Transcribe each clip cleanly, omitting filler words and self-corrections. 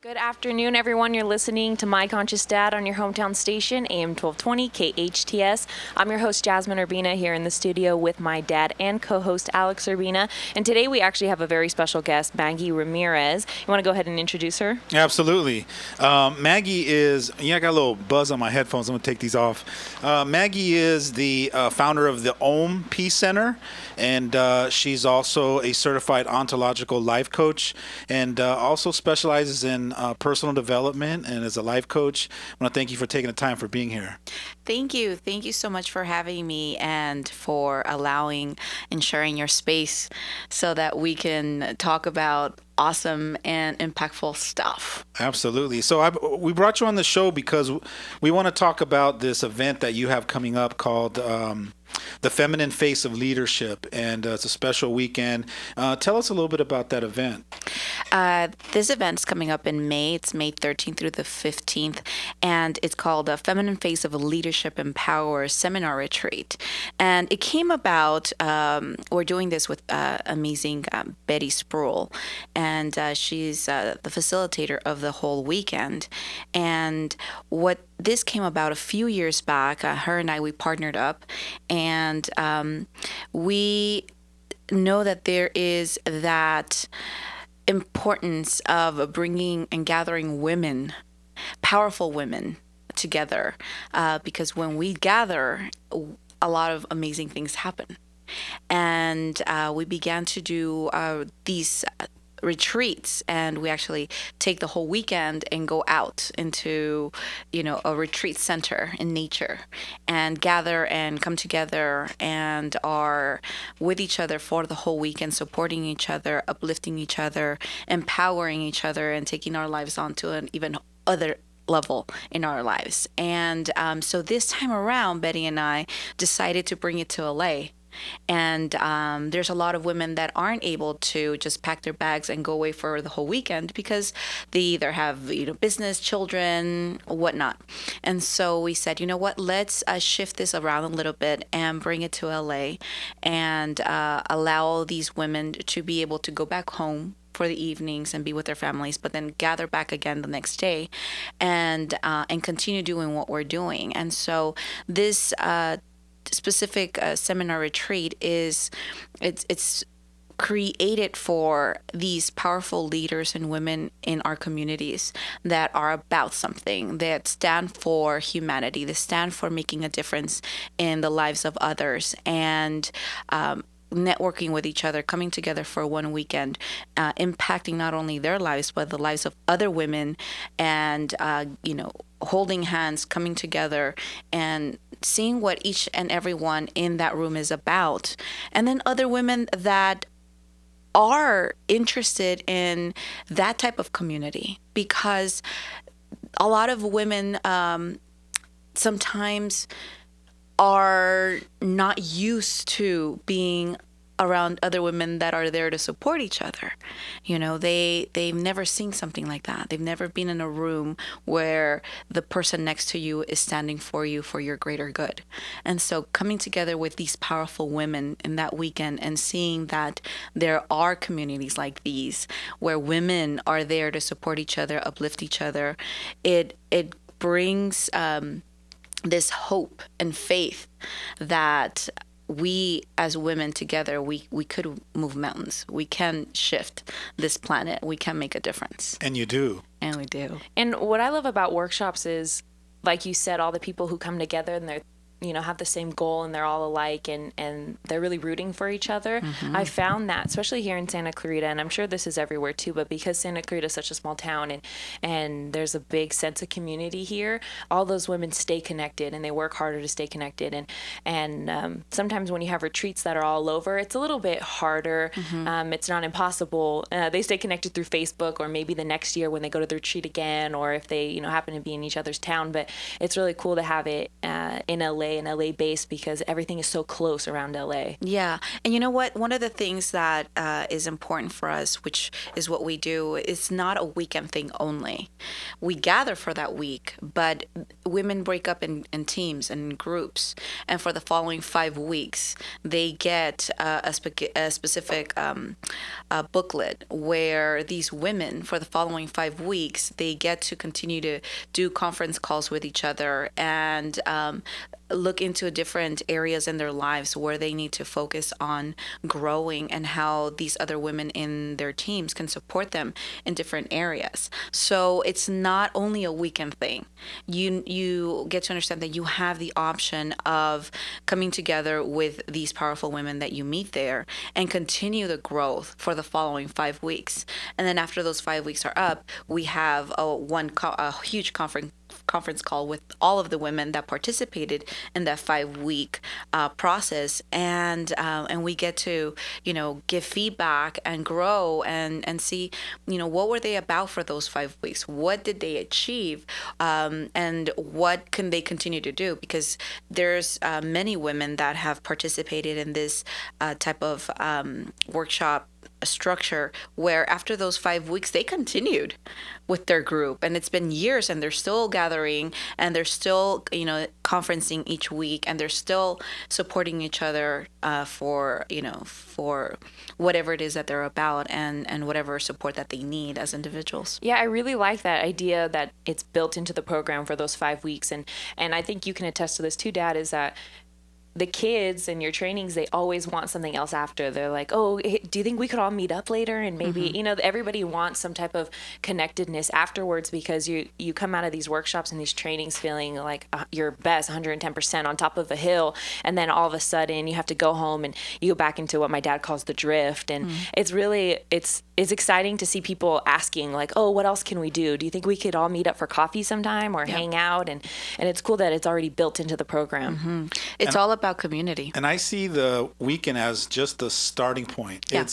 Good afternoon, everyone. You're listening to My Conscious Dad on your hometown station, AM 1220 KHTS. I'm your host, Jasmine Urbina, here in the studio with my dad and co-host, Alex Urbina. And today we actually have a very special guest, Maggie Ramirez. You want to go ahead and introduce her? Absolutely. Maggie is, I got a little buzz on my headphones. I'm going to take these off. Maggie is the founder of the OM Peace Center, and she's also a certified ontological life coach, and also specializes in personal development and as a life coach. I want to thank you for taking the time for being here. Thank you. Thank you so much for having me and for allowing and sharing your space so that we can talk about awesome and impactful stuff. Absolutely. So we brought you on the show because we want to talk about this event that you have coming up called The Feminine Face of Leadership, and it's a special weekend. Tell us a little bit about that event. This event's coming up in May. It's May 13th through the 15th, and it's called The Feminine Face of Leadership and Power Seminar Retreat. And it came about, we're doing this with amazing Betty Spruill, and she's the facilitator of the whole weekend. And what this came about a few years back, her and I, we partnered up, and we know that there is that importance of bringing and gathering women, powerful women, together, because when we gather, a lot of amazing things happen. And we began to do these retreats, and we actually take the whole weekend and go out into a retreat center in nature and gather and come together and are with each other for the whole weekend, supporting each other, uplifting each other, empowering each other, and taking our lives on to an even other level in our lives. And so this time around, Betty and I decided to bring it to LA. And there's a lot of women that aren't able to just pack their bags and go away for the whole weekend because they either have business, children, whatnot. And so we said, you know what, let's shift this around a little bit and bring it to LA and allow these women to be able to go back home for the evenings and be with their families, but then gather back again the next day and continue doing what we're doing. And so this specific seminar retreat it's created for these powerful leaders and women in our communities that are about something, that stand for humanity, that stand for making a difference in the lives of others, and networking with each other, coming together for one weekend, impacting not only their lives but the lives of other women, and holding hands, coming together and seeing what each and everyone in that room is about. And then other women that are interested in that type of community, because a lot of women sometimes are not used to being around other women that are there to support each other. They've never seen something like that. They've never been in a room where the person next to you is standing for you for your greater good. And so coming together with these powerful women in that weekend and seeing that there are communities like these where women are there to support each other, uplift each other, it brings this hope and faith that we as women together, we could move mountains. We can shift this planet. We can make a difference. And you do. And we do. And what I love about workshops is, like you said, all the people who come together and they're have the same goal and they're all alike and they're really rooting for each other. Mm-hmm. I found that, especially here in Santa Clarita, and I'm sure this is everywhere too, but because Santa Clarita is such a small town and there's a big sense of community here, all those women stay connected and they work harder to stay connected. And sometimes when you have retreats that are all over, it's a little bit harder. Mm-hmm. It's not impossible. They stay connected through Facebook, or maybe the next year when they go to the retreat again, or if they happen to be in each other's town. But it's really cool to have it in LA and LA based because everything is so close around LA. Yeah. And you know what? One of the things that is important for us, which is what we do, it's not a weekend thing only. We gather for that week, but women break up in teams and groups. And for the following 5 weeks, they get a specific booklet where these women, for the following 5 weeks, they get to continue to do conference calls with each other and look into different areas in their lives where they need to focus on growing and how these other women in their teams can support them in different areas. So it's not only a weekend thing. You get to understand that you have the option of coming together with these powerful women that you meet there and continue the growth for the following 5 weeks. And then after those 5 weeks are up, we have a huge conference call with all of the women that participated in that 5 week process, and we get to give feedback and grow and see what were they about for those 5 weeks, what did they achieve, and what can they continue to do, because there's many women that have participated in this type of workshop structure where after those 5 weeks they continued with their group, and it's been years and they're still gathering and they're still conferencing each week, and they're still supporting each other for whatever it is that they're about and whatever support that they need as individuals. Yeah, I really like that idea that it's built into the program for those 5 weeks, and I think you can attest to this too, Dad, is that the kids in your trainings, they always want something else after. They're like, oh, do you think we could all meet up later? And maybe, everybody wants some type of connectedness afterwards, because you come out of these workshops and these trainings feeling like your best, 110% on top of a hill. And then all of a sudden you have to go home and you go back into what my dad calls the drift. And it's really, it's exciting to see people asking like, oh, what else can we do? Do you think we could all meet up for coffee sometime or hang out? And it's cool that it's already built into the program. It's all about community. And I see the weekend as just the starting point. Yeah.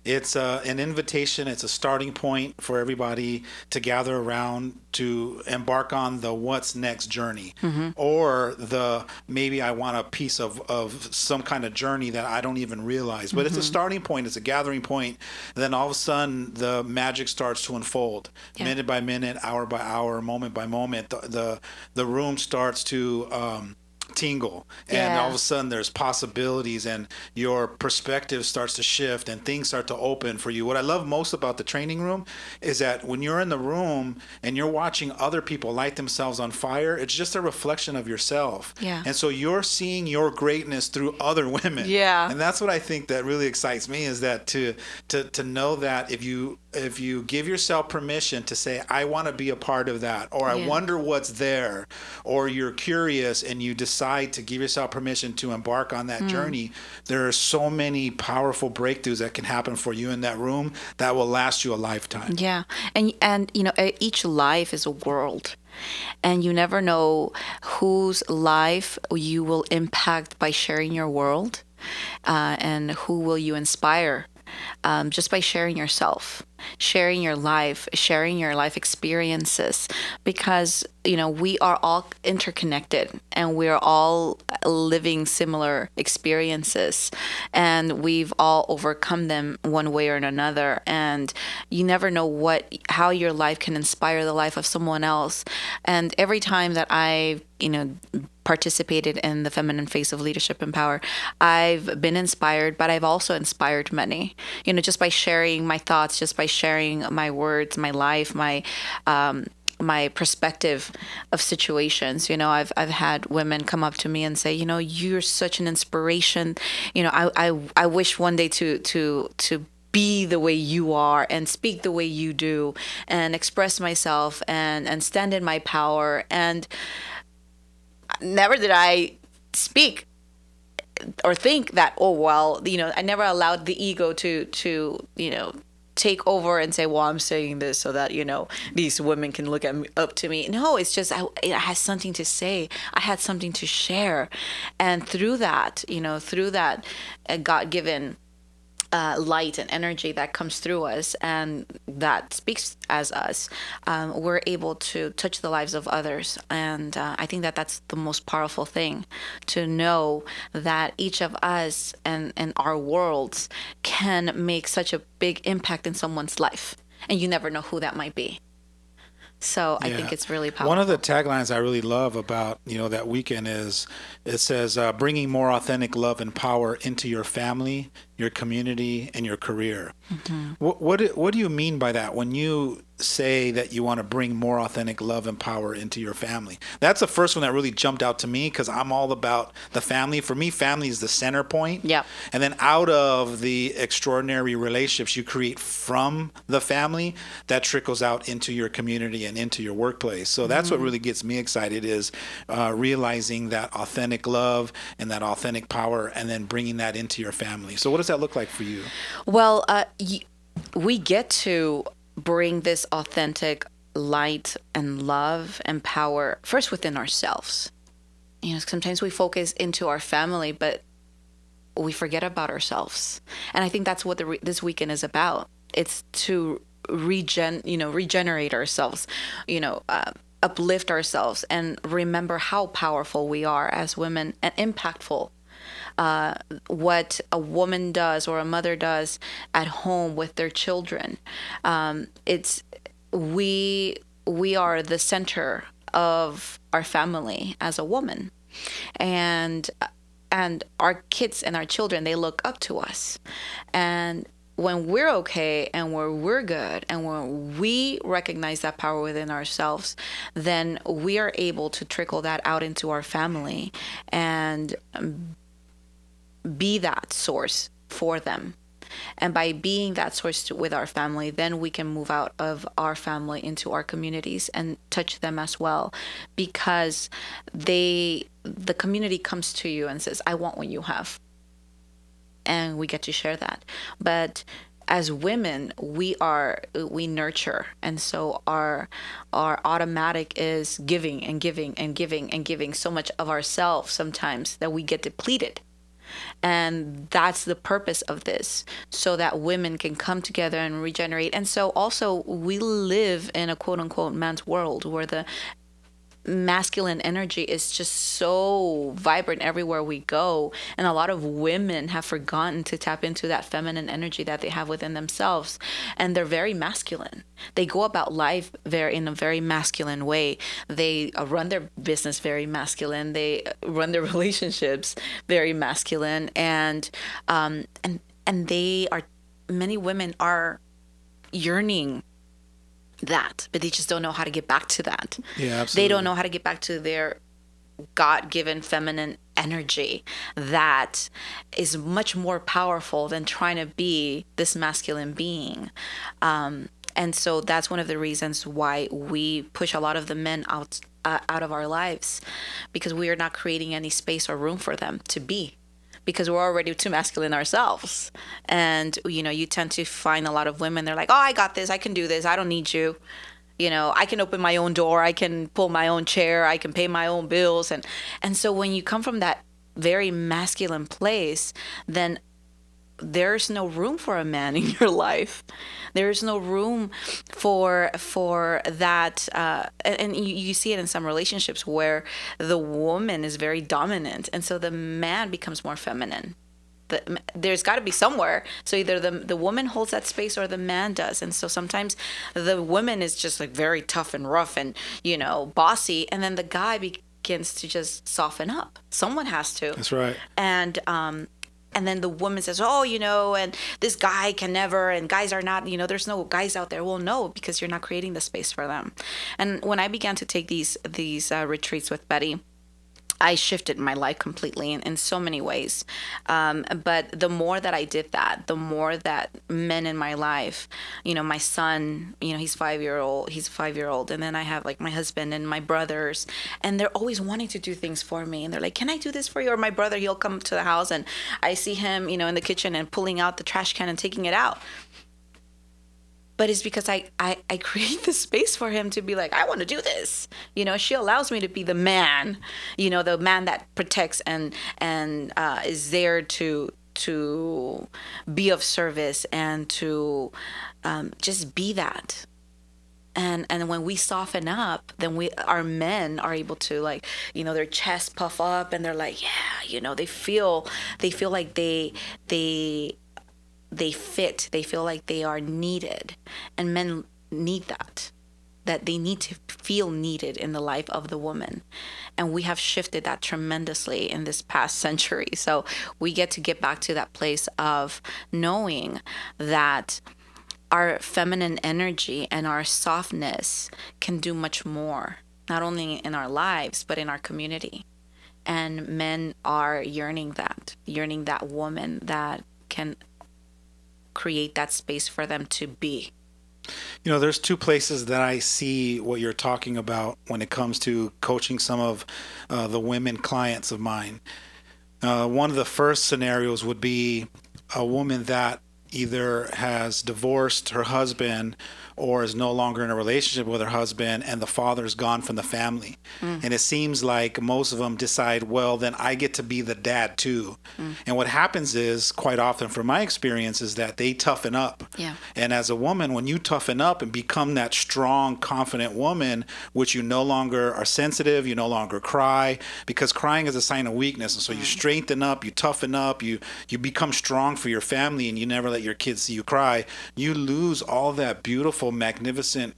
It's an invitation. It's a starting point for everybody to gather around to embark on the what's next journey, or the maybe I want a piece of some kind of journey that I don't even realize. But it's a starting point. It's a gathering point. And then all of a sudden, the magic starts to unfold, minute by minute, hour by hour, moment by moment. The room starts to tingle, and all of a sudden there's possibilities, and your perspective starts to shift and things start to open for you. What I love most about the training room is that when you're in the room and you're watching other people light themselves on fire, it's just a reflection of yourself. And so you're seeing your greatness through other women. And that's what I think that really excites me, is that to know that if you give yourself permission to say, I want to be a part of that, or I wonder what's there, or you're curious and you decide to give yourself permission to embark on that journey, there are so many powerful breakthroughs that can happen for you in that room that will last you a lifetime. And each life is a world. And you never know whose life you will impact by sharing your world, and who will you inspire just by sharing yourself, sharing your life experiences, because we are all interconnected and we're all living similar experiences, and we've all overcome them one way or another, and you never know how your life can inspire the life of someone else. And every time that I participated in the Feminine Face of Leadership and Power, I've been inspired, but I've also inspired many, just by sharing my thoughts, just by sharing my words, my life, my perspective of situations. I've had women come up to me and say, you're such an inspiration. I wish one day to be the way you are and speak the way you do and express myself and stand in my power. And never did I speak or think that, I never allowed the ego to take over and say, well, I'm saying this so that, these women can look up to me. No, it's just, I had something to say. I had something to share. And through that God-given light and energy that comes through us and that speaks as us, we're able to touch the lives of others. And I think that that's the most powerful thing, to know that each of us and our worlds can make such a big impact in someone's life. And you never know who that might be. So I think it's really powerful. One of the taglines I really love about, that weekend is, it says, bringing more authentic love and power into your family, your community, and your career. What do you mean by that when you say that you want to bring more authentic love and power into your family? That's the first one that really jumped out to me, because I'm all about the family. For me, family is the center point. Yeah. And then out of the extraordinary relationships you create from the family, that trickles out into your community and into your workplace. So that's what really gets me excited, is realizing that authentic love and that authentic power, and then bringing that into your family. So what does that look like for you? Well, we get to bring this authentic light and love and power first within ourselves. Sometimes we focus into our family, but we forget about ourselves. And I think that's what this weekend is about. It's to regenerate ourselves, uplift ourselves, and remember how powerful we are as women and impactful. What a woman does or a mother does at home with their children. We are the center of our family as a woman, and our kids and our children, they look up to us. And when we're okay and when we're good and when we recognize that power within ourselves, then we are able to trickle that out into our family and be that source for them. And by being that source with our family, then we can move out of our family into our communities and touch them as well, because the community comes to you and says, I want what you have. And we get to share that. But as women, we nurture, and so our automatic is giving and giving and giving and giving so much of ourselves sometimes that we get depleted. And that's the purpose of this, so that women can come together and regenerate. And so also we live in a quote unquote man's world where the masculine energy is just so vibrant everywhere we go, and a lot of women have forgotten to tap into that feminine energy that they have within themselves, and they're very masculine. They go about life in a very masculine way. They run their business very masculine. They run their relationships very masculine, and many women are yearning that, but they just don't know how to get back to that. Yeah, absolutely. They don't know how to get back to their God-given feminine energy that is much more powerful than trying to be this masculine being. And so that's one of the reasons why we push a lot of the men out of our lives, because we are not creating any space or room for them to be, because we're already too masculine ourselves. And, you tend to find a lot of women, they're like, oh, I got this, I can do this, I don't need you. I can open my own door, I can pull my own chair, I can pay my own bills. And so when you come from that very masculine place, then there's no room for a man in your life. There's no room for that. And you see it in some relationships where the woman is very dominant, and so the man becomes more feminine. There's got to be somewhere. So either the woman holds that space or the man does. And so sometimes the woman is just like very tough and rough and, bossy. And then the guy begins to just soften up. Someone has to. That's right. And then the woman says, oh, and this guy can never, and guys are not, there's no guys out there. Well, no, because you're not creating the space for them. And when I began to take these retreats with Betty, I shifted my life completely in so many ways. But the more that I did that, the more that men in my life, my son, he's 5-year-old. And then I have like my husband and my brothers, and they're always wanting to do things for me. And they're like, can I do this for you? Or my brother, he'll come to the house and I see him, in the kitchen and pulling out the trash can and taking it out. But it's because I create the space for him to be like, I want to do this. She allows me to be the man, the man that protects and is there to to be of service and to just be that. And when we soften up, then our men are able to, like, their chests puff up and they're like, yeah, they feel like they fit. They feel like they are needed. And men need that they need to feel needed in the life of the woman. And we have shifted that tremendously in this past century. So we get back to that place of knowing that our feminine energy and our softness can do much more, not only in our lives, but in our community. And men are yearning that woman that can create that space for them to be. There's two places that I see what you're talking about when it comes to coaching some of the women clients of mine. One of the first scenarios would be a woman that either has divorced her husband or is no longer in a relationship with her husband, and the father's gone from the family. And it seems like most of them decide, well, then I get to be the dad too. And what happens is, quite often from my experience, is that they toughen up. Yeah. And as a woman, when you toughen up and become that strong, confident woman, which you no longer are sensitive, you no longer cry, because crying is a sign of weakness. And so you strengthen up, you toughen up, you become strong for your family, and you never let your kids see you cry. You lose all that beautiful, magnificent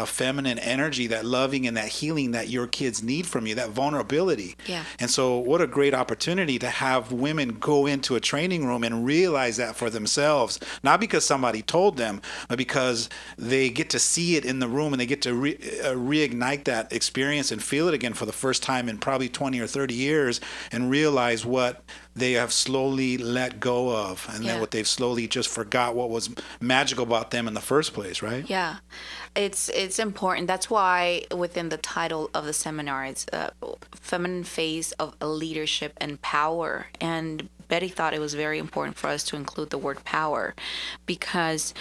feminine energy, that loving and that healing that your kids need from you, that vulnerability. Yeah. And so what a great opportunity to have women go into a training room and realize that for themselves, not because somebody told them, but because they get to see it in the room and they get to reignite that experience and feel it again for the first time in probably 20 or 30 years, and realize what they have slowly let go of, and then what they've slowly just forgot what was magical about them in the first place, right? Yeah, it's important. That's why within the title of the seminar, it's Feminine Phase of Leadership and Power. And Betty thought it was very important for us to include the word power, because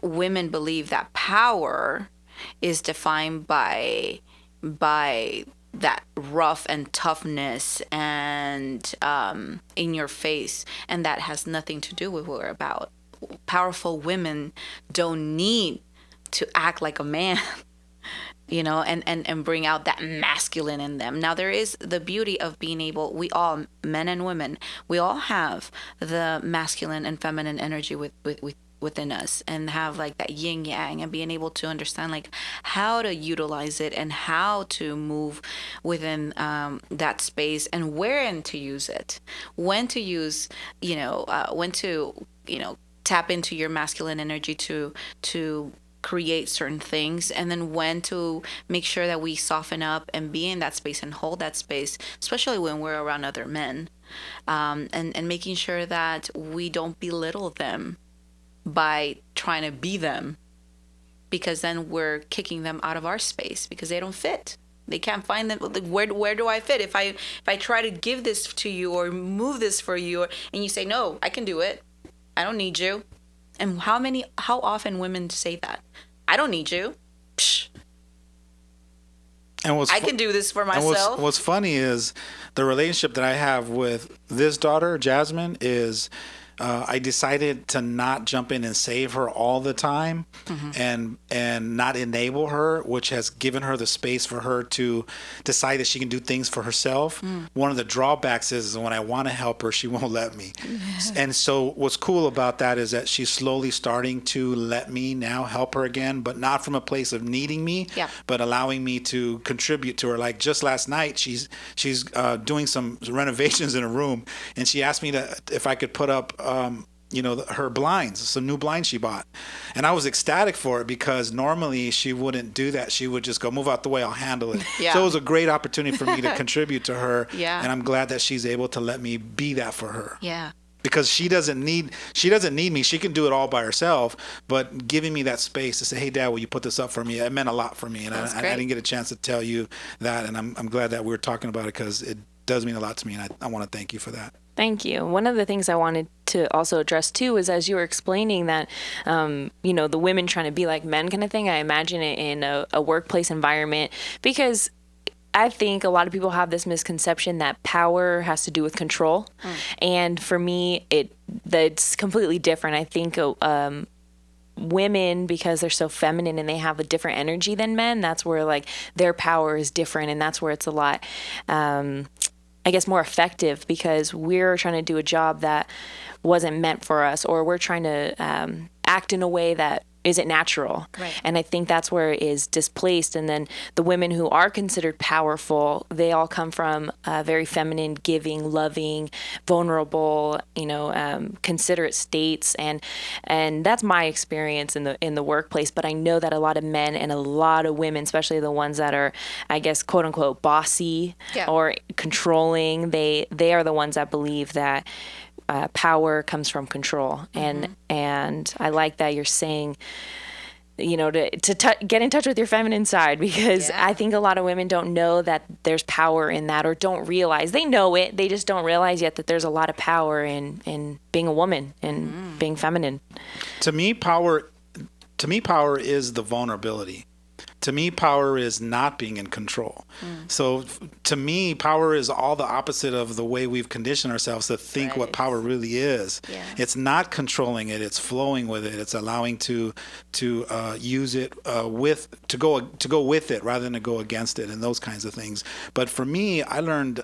women believe that power is defined by that rough and toughness and in your face, and that has nothing to do with what we're about. Powerful women don't need to act like a man, and bring out that masculine in them. Now, there is the beauty of being able, we all, men and women, we all have the masculine and feminine energy within us, and have like that yin yang, and being able to understand like how to utilize it and how to move within that space, and wherein to use it, when to use, when to, tap into your masculine energy to create certain things, and then when to make sure that we soften up and be in that space and hold that space, especially when we're around other men, and making sure that we don't belittle them by trying to be them, because then we're kicking them out of our space because they don't fit. They can't find them. Where do I fit? If I try to give this to you or move this for you, and you say, no, I can do it, I don't need you. And how often women say that? I don't need you. Psh. And I can do this for myself. And what's funny is the relationship that I have with this daughter, Jasmine, is I decided to not jump in and save her all the time, and not enable her, which has given her the space for her to decide that she can do things for herself. One of the drawbacks is when I want to help her, she won't let me. And so what's cool about that is that she's slowly starting to let me now help her again, but not from a place of needing me, but allowing me to contribute to her. Like just last night, she's doing some renovations in a room, and she asked me if I could put up her blinds, some new blinds she bought. And I was ecstatic for it, because normally she wouldn't do that. She would just go, move out the way, I'll handle it. So it was a great opportunity for me to contribute to her. And I'm glad that she's able to let me be that for her. Because she doesn't need me. She can do it all by herself, but giving me that space to say, hey, Dad, will you put this up for me? It meant a lot for me. And I didn't get a chance to tell you that. And I'm glad that we were talking about it, because it does mean a lot to me. And I want to thank you for that. Thank you. One of the things I wanted to also address too is, as you were explaining that, the women trying to be like men kind of thing, I imagine it in a workplace environment, because I think a lot of people have this misconception that power has to do with control. And for me, that's completely different. I think women, because they're so feminine and they have a different energy than men, that's where like their power is different, and that's where it's a lot I guess more effective, because we're trying to do a job that wasn't meant for us, or we're trying to act in a way that isn't natural. Right. And I think that's where it is displaced. And then the women who are considered powerful, they all come from very feminine, giving, loving, vulnerable, considerate states. And that's my experience in the workplace. But I know that a lot of men and a lot of women, especially the ones that are, I guess, quote unquote, bossy or controlling, they are the ones that believe that power comes from control. And I like that you're saying, to get in touch with your feminine side, because I think a lot of women don't know that there's power in that, or don't realize. They know it, they just don't realize yet that there's a lot of power in being a woman and being feminine. To me, power is the vulnerability. To me, power is not being in control. So to me, power is all the opposite of the way we've conditioned ourselves to think what power really is. Yeah. It's not controlling it, it's flowing with it. It's allowing to use it to go with it rather than to go against it, and those kinds of things. But for me, I learned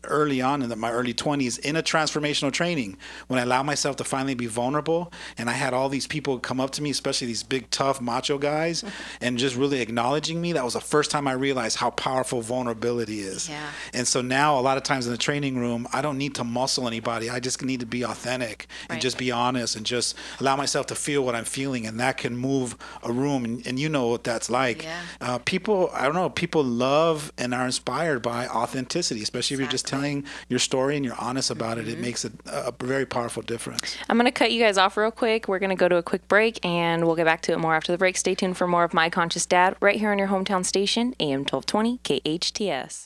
early on in my early 20s in a transformational training, when I allowed myself to finally be vulnerable, and I had all these people come up to me, especially these big, tough, macho guys, and just really acknowledging me. That was the first time I realized how powerful vulnerability is. Yeah. And so now a lot of times in the training room, I don't need to muscle anybody. I just need to be authentic and just be honest and just allow myself to feel what I'm feeling, and that can move a room. And you know what that's like. Yeah. People love and are inspired by authenticity, especially if you're just telling your story and you're honest about it. It makes a very powerful difference. I'm going to cut you guys off real quick. We're going to go to a quick break, and we'll get back to it more after the break. Stay tuned for more of My Conscious Dad right here on your hometown station, AM 1220 KHTS.